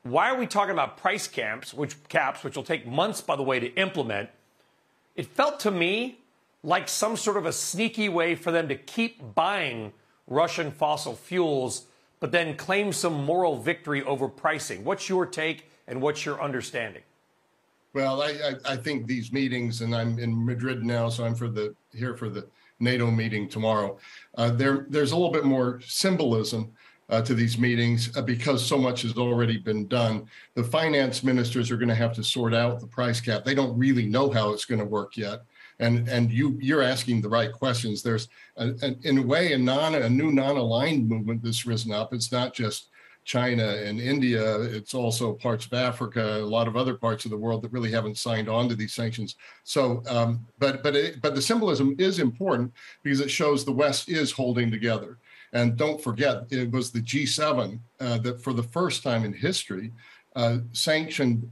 why are we talking about price caps, which will take months, by the way, to implement? It felt to me like some sort of a sneaky way for them to keep buying Russian fossil fuels, but then claim some moral victory over pricing. What's your take and what's your understanding? Well, I think these meetings, and I'm in Madrid now, so I'm here for the NATO meeting tomorrow. There's a little bit more symbolism to these meetings because so much has already been done. The finance ministers are going to have to sort out the price cap. They don't really know how it's going to work yet. And you're asking the right questions. There's, in a way, a new non-aligned movement that's risen up. It's not just China and India, it's also parts of Africa, a lot of other parts of the world that really haven't signed on to these sanctions. So, but the symbolism is important because it shows the West is holding together. And don't forget, it was the G7 that, for the first time in history, sanctioned,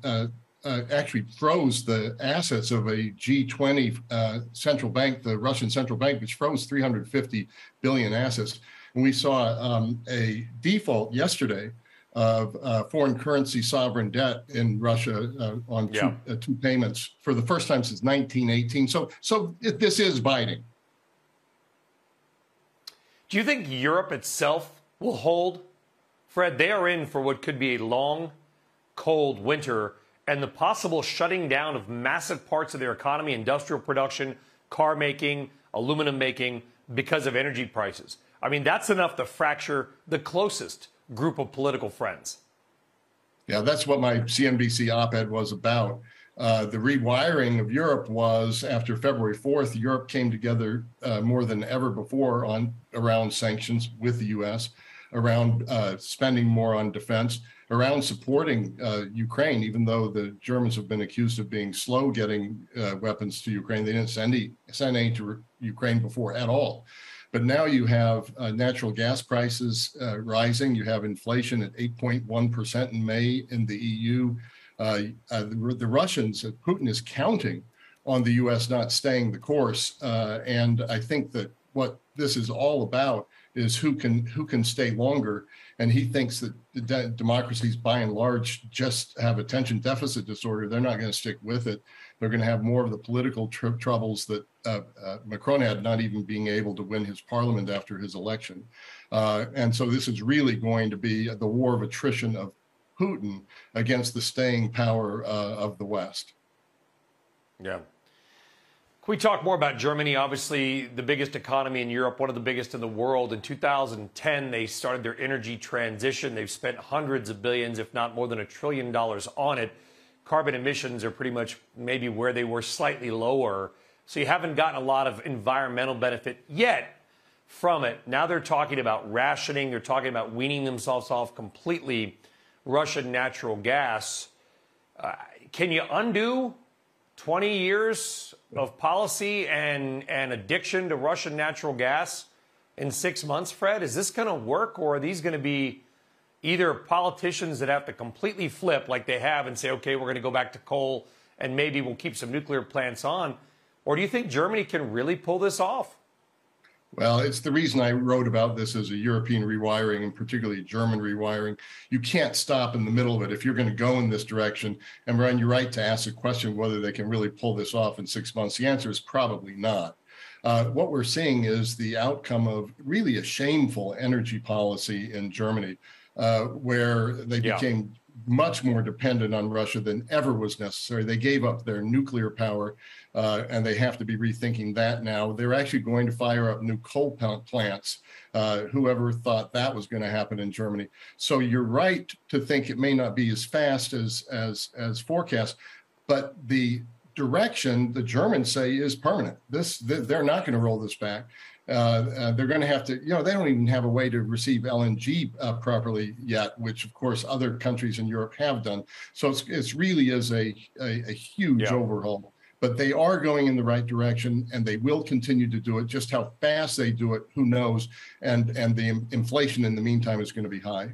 actually froze the assets of a G20 central bank, the Russian central bank, which froze 350 billion assets. And we saw a default yesterday of foreign currency sovereign debt in Russia on two payments for the first time since 1918. So this is biting. Do you think Europe itself will hold? Fred, they are in for what could be a long, cold winter and the possible shutting down of massive parts of their economy, industrial production, car making, aluminum making, because of energy prices. I mean, that's enough to fracture the closest group of political friends. Yeah, that's what my CNBC op-ed was about. The rewiring of Europe was after February 4th, Europe came together more than ever before around sanctions with the U.S., around spending more on defense, around supporting Ukraine, even though the Germans have been accused of being slow getting weapons to Ukraine. They didn't send any to Ukraine before at all. But now you have natural gas prices rising. You have inflation at 8.1% in May in the EU. The Russians, Putin is counting on the U.S. not staying the course. And I think that what this is all about is who can stay longer. And he thinks that the democracies, by and large, just have attention deficit disorder. They're not going to stick with it. They're going to have more of the political troubles that Macron had, not even being able to win his parliament after his election. And so this is really going to be the war of attrition of Putin against the staying power of the West. Yeah. Can we talk more about Germany? Obviously, the biggest economy in Europe, one of the biggest in the world. In 2010, they started their energy transition. They've spent hundreds of billions, if not more than $1 trillion on it. Carbon emissions are pretty much maybe where they were, slightly lower. So you haven't gotten a lot of environmental benefit yet from it. Now they're talking about rationing. They're talking about weaning themselves off completely Russian natural gas. Can you undo 20 years of policy and addiction to Russian natural gas in 6 months, Fred? Is this going to work, or are these going to be either politicians that have to completely flip like they have and say, okay, we're going to go back to coal and maybe we'll keep some nuclear plants on? Or do you think Germany can really pull this off? Well, it's the reason I wrote about this as a European rewiring, and particularly German rewiring. You can't stop in the middle of it if you're going to go in this direction. And Ryan, you're right to ask the question whether they can really pull this off in 6 months. The answer is probably not. What we're seeing is the outcome of really a shameful energy policy in Germany, where they became much more dependent on Russia than ever was necessary. They gave up their nuclear power, and they have to be rethinking that now. They're actually going to fire up new coal plants. Whoever thought that was going to happen in Germany? So you're right to think it may not be as fast as forecast, but the direction the Germans say is permanent. They're not going to roll this back. They're going to have to, they don't even have a way to receive LNG properly yet, which of course other countries in Europe have done. So it's really is a huge overhaul, but they are going in the right direction and they will continue to do it. Just how fast they do it, who knows? And the inflation in the meantime is going to be high.